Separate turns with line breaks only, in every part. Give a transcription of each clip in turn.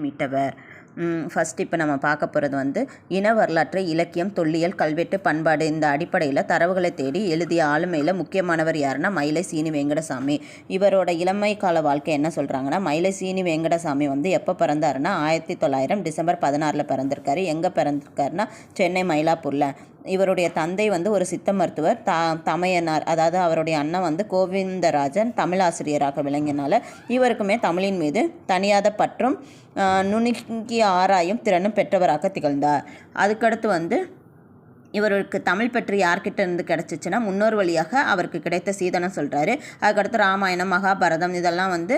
மீட்டவர். First இப்போ நம்ம பார்க்க போகிறது வந்து இன வரலாற்று, இலக்கியம், தொல்லியல், கல்வெட்டு, பண்பாடு இந்த அடிப்படையில் தரவுகளை தேடி எழுதிய ஆளுமையில் முக்கியமானவர் யாருன்னா மயிலை சீனி வெங்கடசாமி. இவரோட இளமை கால வாழ்க்கை என்ன சொல்கிறாங்கன்னா, மயிலை சீனி வெங்கடசாமி வந்து எப்போ பிறந்தாருன்னா 1900 டிசம்பர் 16 பிறந்திருக்காரு. எங்கே பிறந்திருக்காருன்னா சென்னை மயிலாப்பூரில். இவருடைய தந்தை வந்து ஒரு சித்த மருத்துவர். தமையனார் அதாவது அவருடைய அண்ணன் வந்து கோவிந்தராஜன் தமிழ் ஆசிரியராக விளங்கினால இவருக்குமே தமிழின் மீது தனியாத பற்றும் நுணுக்கி ஆராயும் திறனும் பெற்றவராக திகழ்ந்தார். அதுக்கடுத்து வந்து இவருக்கு தமிழ் பற்றி யார்கிட்ட இருந்து கிடச்சிச்சின்னா முன்னோர் வழியாக அவருக்கு கிடைத்த சீதனம் சொல்கிறாரு. அதுக்கடுத்து ராமாயணம், மகாபாரதம் இதெல்லாம் வந்து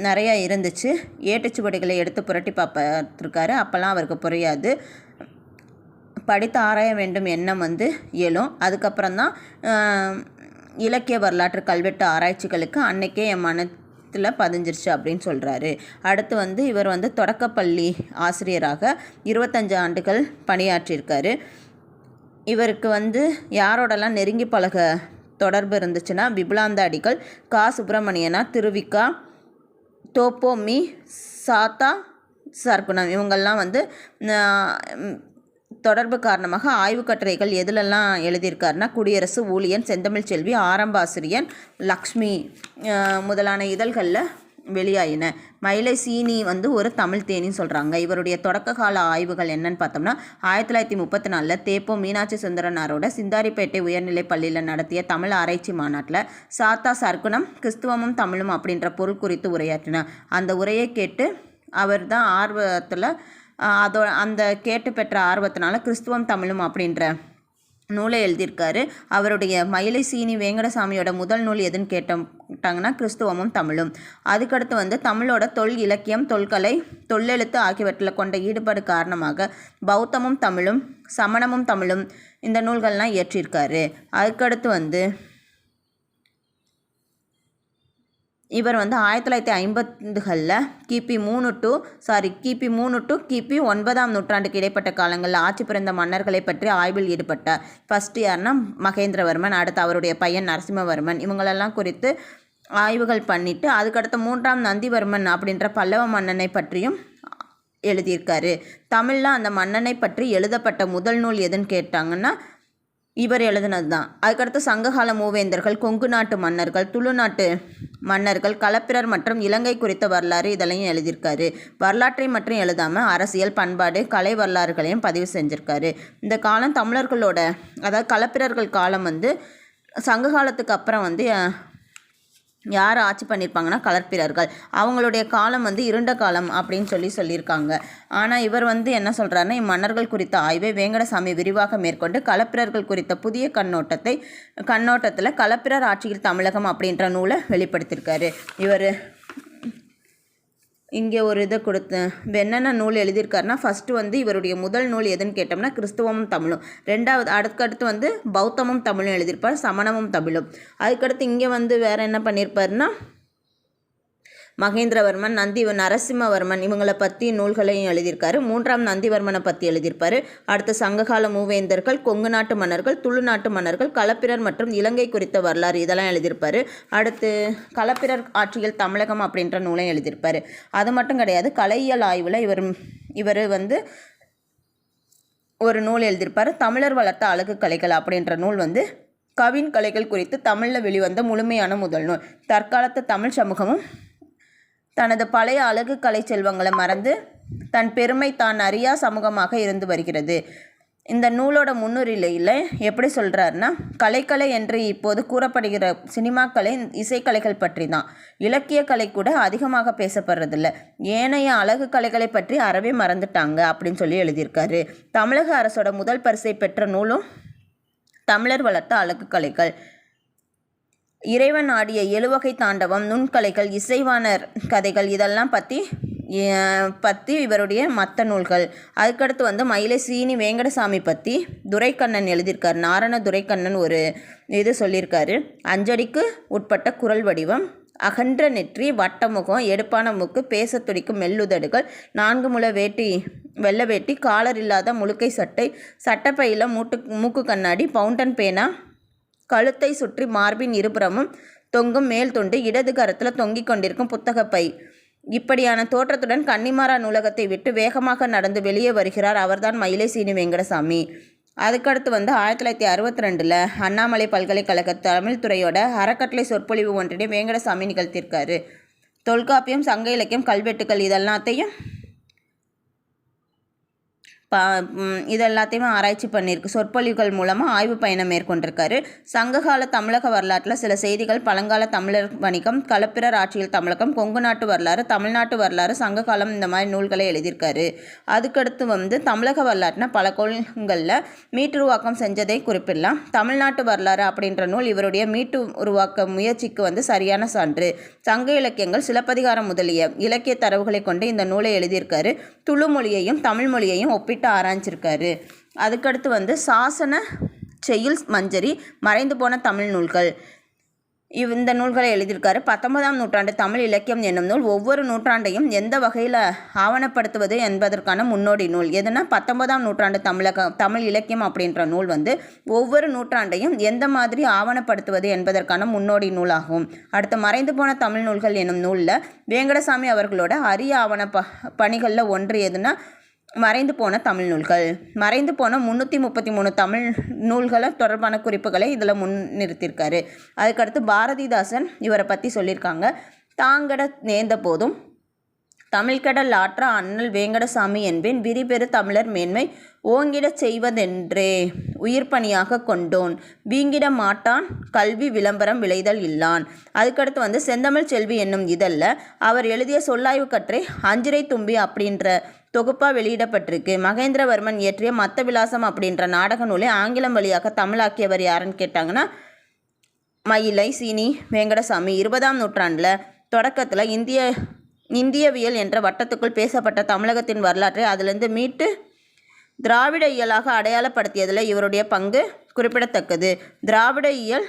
நிறையா இருந்துச்சு. ஏட்டுச்சுவடிகளை எடுத்து புரட்டி பார்த்துருக்காரு. அப்போல்லாம் அவருக்கு புரியாது. படித்து ஆராய வேண்டும் எண்ணம் வந்து எழும். அதுக்கப்புறம் தான் இலக்கிய வரலாற்று கல்வெட்டு ஆராய்ச்சிகளுக்கு அன்னைக்கே என் மனத்தில் பதிஞ்சிருச்சு அப்படின்னு சொல்கிறாரு. அடுத்து வந்து இவர் வந்து தொடக்கப்பள்ளி ஆசிரியராக 25 ஆண்டுகள் பணியாற்றியிருக்காரு. இவருக்கு வந்து யாரோடலாம் நெருங்கி பழக தொடர்பு இருந்துச்சுன்னா விபுலாந்த அடிகள், கா சுப்பிரமணியனார், திருவிக்கா, தோப்போ மீ, சாத்தா சர்க்குணம் இவங்கெல்லாம் வந்து தொடர்பு காரணமாக ஆய்வு கட்டுரைகள் எதுலெல்லாம் எழுதியிருக்காருன்னா குடியரசு, ஊழியன், செந்தமிழ் செல்வி, ஆரம்ப ஆசிரியன், லக்ஷ்மி முதலான இதழ்களில் வெளியாயின. மயிலை சீனி வந்து ஒரு தமிழ் தேனின்னு சொல்கிறாங்க. இவருடைய தொடக்க கால ஆய்வுகள் என்னன்னு பார்த்தோம்னா 1934 தேப்போ மீனாட்சி சுந்தரனாரோட சிந்தாரிப்பேட்டை உயர்நிலைப் பள்ளியில் நடத்திய தமிழ் ஆராய்ச்சி மாநாட்டில் சாத்தா சர்க்குணம் கிறிஸ்துவமும் தமிழும் அப்படின்ற பொருள் குறித்து உரையாற்றினார். அந்த உரையை கேட்டு அவர் தான் ஆர்வத்தில் அந்த கேட்டு பெற்ற ஆர்வத்தினால கிறிஸ்துவம் தமிழும் அப்படின்ற நூலை எழுதியிருக்காரு. அவருடைய மயிலை சீனி வெங்கடசாமியோட முதல் நூல் எதுன்னு கேட்டாங்கன்னா கிறிஸ்துவமும் தமிழும். அதுக்கடுத்து வந்து தமிழோட தொல் இலக்கியம், தொல்கலை, தொல்லெழுத்து ஆகியவற்றில் கொண்ட ஈடுபாடு காரணமாக பௌத்தமும் தமிழும், சமணமும் தமிழும் இந்த நூல்கள்லாம் இயற்றியிருக்காரு. அதுக்கடுத்து வந்து இவர் வந்து 1950களில் கிபி 3 டு கிபி 9ஆம் நூற்றாண்டுக்கு இடைப்பட்ட காலங்களில் ஆட்சி புரிந்த மன்னர்களை பற்றி ஆய்வில் ஈடுபட்டார். ஃபஸ்ட்டு யாருன்னா மகேந்திரவர்மன், அடுத்து அவருடைய பையன் நரசிம்மவர்மன் இவங்களெல்லாம் குறித்து ஆய்வுகள் பண்ணிவிட்டு அதுக்கடுத்து 3ஆம் நந்திவர்மன் அப்படின்ற பல்லவ மன்னனை பற்றியும் எழுதியிருக்காரு. தமிழில் அந்த மன்னனை பற்றி எழுதப்பட்ட முதல் நூல் எதுன்னு கேட்டாங்கன்னா இவர் எழுதினது தான். அதுக்கடுத்து சங்ககால மூவேந்தர்கள், கொங்கு நாட்டு மன்னர்கள், துளு நாட்டு மன்னர்கள், களப்பிரர் மற்றும் இலங்கை குறித்த வரலாறு இதெல்லாம் எழுதியிருக்காரு. வரலாற்றை மட்டும் எழுதாமல் அரசியல், பண்பாடு, கலை வரலாறுகளையும் பதிவு செஞ்சுருக்காரு. இந்த காலம் தமிழர்களோட அதாவது களப்பிரர்கள் காலம் வந்து சங்க காலத்துக்கு அப்புறம் வந்து யார் ஆட்சி பண்ணியிருப்பாங்கன்னா களப்பிரர்கள். அவங்களுடைய காலம் வந்து இருண்ட காலம் அப்படின்னு சொல்லியிருக்காங்க. ஆனால் இவர் வந்து என்ன சொல்கிறாருன்னா இம்மன்னர்கள் குறித்த ஆய்வை வேங்கடசாமி விரிவாக மேற்கொண்டு களப்பிரர்கள் குறித்த புதிய கண்ணோட்டத்தில் களப்பிரர் ஆட்சியில் தமிழகம் அப்படின்ற நூலை வெளிப்படுத்தியிருக்காரு. இவர் இங்கே ஒரு இதை என்னென்ன நூல் எழுதியிருக்காருன்னா ஃபஸ்ட்டு வந்து இவருடைய முதல் நூல் எதுன்னு கேட்டோம்னா கிறிஸ்துவமும் தமிழும். ரெண்டாவது அடுத்தடுத்து வந்து பௌத்தமும் தமிழும் எழுதியிருப்பார், சமணமும் தமிழும். அதுக்கடுத்து இங்கே வந்து வேறு என்ன பண்ணியிருப்பாருன்னா மகேந்திரவர்மன், நரசிம்மவர்மன் இவங்களை பற்றி நூல்களையும் எழுதியிருக்காரு. 3ஆம் நந்திவர்மனை பற்றி எழுதியிருப்பார். அடுத்து சங்ககால மூவேந்தர்கள், கொங்கு நாட்டு மன்னர்கள், துளு நாட்டு மன்னர்கள், களப்பிரர் மற்றும் இலங்கை குறித்த வரலாறு இதெல்லாம் எழுதியிருப்பார். அடுத்து களப்பிரர் ஆட்சியில் தமிழகம் அப்படின்ற நூலையும் எழுதியிருப்பார். அது மட்டும் கிடையாது, கலையியல் ஆய்வில் இவர் வந்து ஒரு நூல் எழுதியிருப்பார். தமிழர் வளர்த்த அழகு கலைகள் அப்படின்ற நூல் வந்து கவின் கலைகள் குறித்து தமிழில் வெளிவந்த முழுமையான முதல் நூல். தற்காலத்து தமிழ் சமூகமும் தனது பழைய அழகு கலை செல்வங்களை மறந்து தன் பெருமை தான் அறியா சமூகமாக இருந்து வருகிறது. இந்த நூலோட முன்னுரையில் எப்படி சொல்கிறாருன்னா கலை என்று இப்போது கூறப்படுகிற சினிமாக்கலை, இசைக்கலைகள் பற்றி தான். இலக்கிய கலை கூட அதிகமாக பேசப்படுறதில்ல. ஏனைய அழகு கலைகளை பற்றி அறவே மறந்துட்டாங்க அப்படின்னு எழுதியிருக்காரு. தமிழக அரசோட முதல் பரிசை பெற்ற நூலும் தமிழர் வளர்த்த அழகு கலைகள். இறைவன் ஆடிய 7 வகை தாண்டவம், நுண்கலைகள், இசைவாணர் கதைகள் இதெல்லாம் பற்றி இவருடைய மற்ற நூல்கள். அதுக்கடுத்து வந்து மயிலை சீனி வெங்கடசாமி பற்றி துரைக்கண்ணன் எழுதியிருக்கார். நாரண துரைக்கண்ணன் ஒரு இது சொல்லியிருக்காரு. 5 அடிக்கு உட்பட்ட குரல் வடிவம், அகன்ற நெற்றி, வட்டமுகம், எடுப்பான மூக்கு, பேச துடிக்கும் மெல்லுதடுகள், 4 முழ வேட்டி, வெள்ளை வேட்டி, காலர் இல்லாத முழுக்கை சட்டை, சட்டப்பையில் மூக்கு கண்ணாடி, பவுண்டன் பேனா, கழுத்தை சுற்றி மார்பின் இருபுறமும் தொங்கும் மேல் துண்டு, இடது கரத்தில் தொங்கிக் கொண்டிருக்கும் புத்தகப்பை, இப்படியான தோற்றத்துடன் கன்னிமாரா நூலகத்தை விட்டு வேகமாக நடந்து வெளியே வருகிறார். அவர்தான் மயிலை சீனி வெங்கடசாமி. அதுக்கடுத்து 1962 அண்ணாமலை பல்கலைக்கழக தமிழ் துறையோட அறக்கட்டளை சொற்பொழிவு ஒன்றினை வெங்கடசாமி நிகழ்த்தியிருக்காரு. தொல்காப்பியம், சங்க இலக்கியம், கல்வெட்டுக்கள் இதெல்லாத்தையுமே ஆராய்ச்சி பண்ணியிருக்கு. சொற்பொழிவுகள் மூலமாக ஆய்வு பயணம் மேற்கொண்டிருக்காரு. சங்ககால தமிழக வரலாற்றில் சில செய்திகள், பழங்கால தமிழர் வணிகம், களப்பிரர் ஆட்சியில் தமிழகம், கொங்கு நாட்டு வரலாறு, தமிழ்நாட்டு வரலாறு, சங்ககாலம் இந்த மாதிரி நூல்களை எழுதியிருக்காரு. அதுக்கடுத்து தமிழக வரலாற்றில் பல கோள்களில் மீட்டுருவாக்கம் செஞ்சதை குறிப்பிடலாம். தமிழ்நாட்டு வரலாறு அப்படின்ற நூல் இவருடைய மீட்டு உருவாக்க முயற்சிக்கு சரியான சான்று. சங்க இலக்கியங்கள், சிலப்பதிகாரம் முதலிய இலக்கிய தரவுகளை கொண்டு இந்த நூலை எழுதியிருக்காரு. துளு மொழியையும் தமிழ் மொழியையும் ஒப்பிட்டு ஆராய்ச்சிருக்காரு. அதுக்கடுத்து சாசன, செய்யுள், மஞ்சரி, மறைந்து போன தமிழ் நூல்கள் இந்த நூல்களை எழுதியிருக்காரு. 19ஆம் நூற்றாண்டு தமிழ் இலக்கியம் என்னும் நூல் ஒவ்வொரு நூற்றாண்டையும் எந்த வகையில் ஆவணப்படுத்துவது என்பதற்கான முன்னோடி நூல். எதுனா 19ஆம் நூற்றாண்டு தமிழ் இலக்கியம் அப்படின்ற நூல் ஒவ்வொரு நூற்றாண்டையும் எந்த மாதிரி ஆவணப்படுத்துவது என்பதற்கான முன்னோடி நூலாகும். அடுத்து மறைந்து போன தமிழ் நூல்கள் என்னும் நூலில் வேங்கடசாமி அவர்களோட அரிய ஆவண பணிகளில் ஒன்று எதுனா மறைந்து போன தமிழ் நூல்கள். மறைந்து போன 333 தமிழ் நூல்களை தொடர்பான குறிப்புகளை இதில் முன்னிறுத்தியிருக்காரு. அதுக்கடுத்து பாரதிதாசன் இவரை பற்றி சொல்லியிருக்காங்க. தாங்கட நேர்ந்த போதும் தமிழ்கடல் ஆற்ற அண்ணல் வேங்கடசாமி என்பேன், விரிபெரு தமிழர் மேன்மை ஓங்கிடச் செய்வதென்றே உயிர்ப்பணியாக கொண்டோன், வீங்கிட மாட்டான் கல்வி விளம்பரம் விளைதல் இல்லான். அதுக்கடுத்து செந்தமிழ் செல்வி என்னும் இதழில் அவர் எழுதிய சொல்லாய்வு கட்டுரை அஞ்சிரை தும்பி அப்படின்ற தொகுப்பாக வெளியிடப்பட்டிருக்கு. மகேந்திரவர்மன் இயற்றிய மத்த விலாசம் அப்படின்ற நாடக நூலை ஆங்கிலம் வழியாக தமிழாக்கியவர் யாருன்னு கேட்டாங்கன்னா மயிலை சீனி வெங்கடசாமி. 20ஆம் நூற்றாண்டில் தொடக்கத்தில் இந்தியவியல் என்ற வட்டத்துக்குள் பேசப்பட்ட தமிழகத்தின் வரலாற்றை அதிலிருந்து மீட்டு திராவிட இயலாக அடையாளப்படுத்தியதில் இவருடைய பங்கு குறிப்பிடத்தக்கது. திராவிட இயல்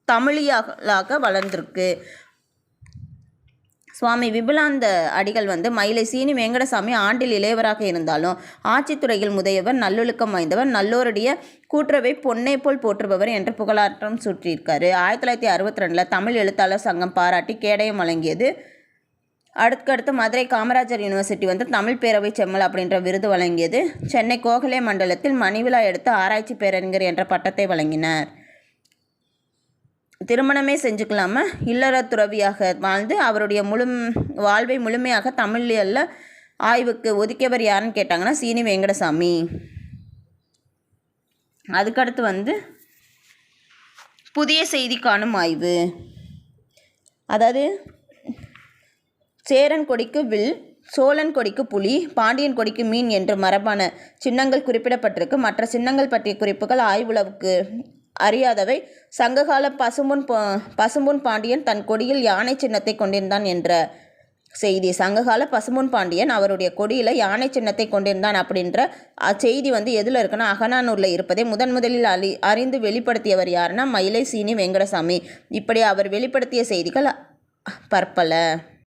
தமிழியலாக வளர்ந்திருக்கு. சுவாமி விபுலானந்த அடிகள் மயிலை சீனி வெங்கடசாமி ஆண்டில் இளையவராக இருந்தாலும் ஆட்சித்துறையில் முதையவர், நல்லொழுக்கம் வாய்ந்தவர், நல்லோருடைய கூட்டுறவை பொன்னே போல் போற்றுபவர் என்று புகழாற்றம் சூற்றியிருக்காரு. 1962 தமிழ் எழுத்தாளர் சங்கம் பாராட்டி கேடயம் வழங்கியது. அடுத்தடுத்து மதுரை காமராஜர் யூனிவர்சிட்டி தமிழ் பேரவை செம்மல் அப்படின்ற விருது வழங்கியது. சென்னை கோகலே மண்டலத்தில் மணிவிழா எடுத்து ஆராய்ச்சி பேரறிஞர் என்ற பட்டத்தை வழங்கினார். திருமணமே செஞ்சுக்கலாம இல்லற துறவியாக வாழ்ந்து அவருடைய வாழ்வை முழுமையாக தமிழில் ஆய்வுக்கு ஒதுக்கியவர் யாருன்னு கேட்டாங்கன்னா சீனி வெங்கடசாமி. அதுக்கடுத்து புதிய செய்தி காணும் ஆய்வு. அதாவது சேரன் கொடிக்கு வில், சோழன் கொடிக்கு புலி, பாண்டியன் கொடிக்கு மீன் என்று மரபான சின்னங்கள் குறிப்பிடப்பட்டிருக்கு. மற்ற சின்னங்கள் பற்றிய குறிப்புகள் ஆய்வுளவுக்கு அறியாதவை. சங்ககால பசும்பொன் பாண்டியன் தன் கொடியில் யானை சின்னத்தை கொண்டிருந்தான் என்ற செய்தி. சங்ககால பசும்பொன் பாண்டியன் அவருடைய கொடியில் யானை சின்னத்தை கொண்டிருந்தான் அப்படின்ற செய்தி எதில் இருக்குன்னா அகநானூரில் இருப்பதை முதலில் அறிந்து வெளிப்படுத்தியவர் யாருன்னா மயிலை சீனி வெங்கடசாமி. இப்படி அவர் வெளிப்படுத்திய செய்திகள் பற்பல.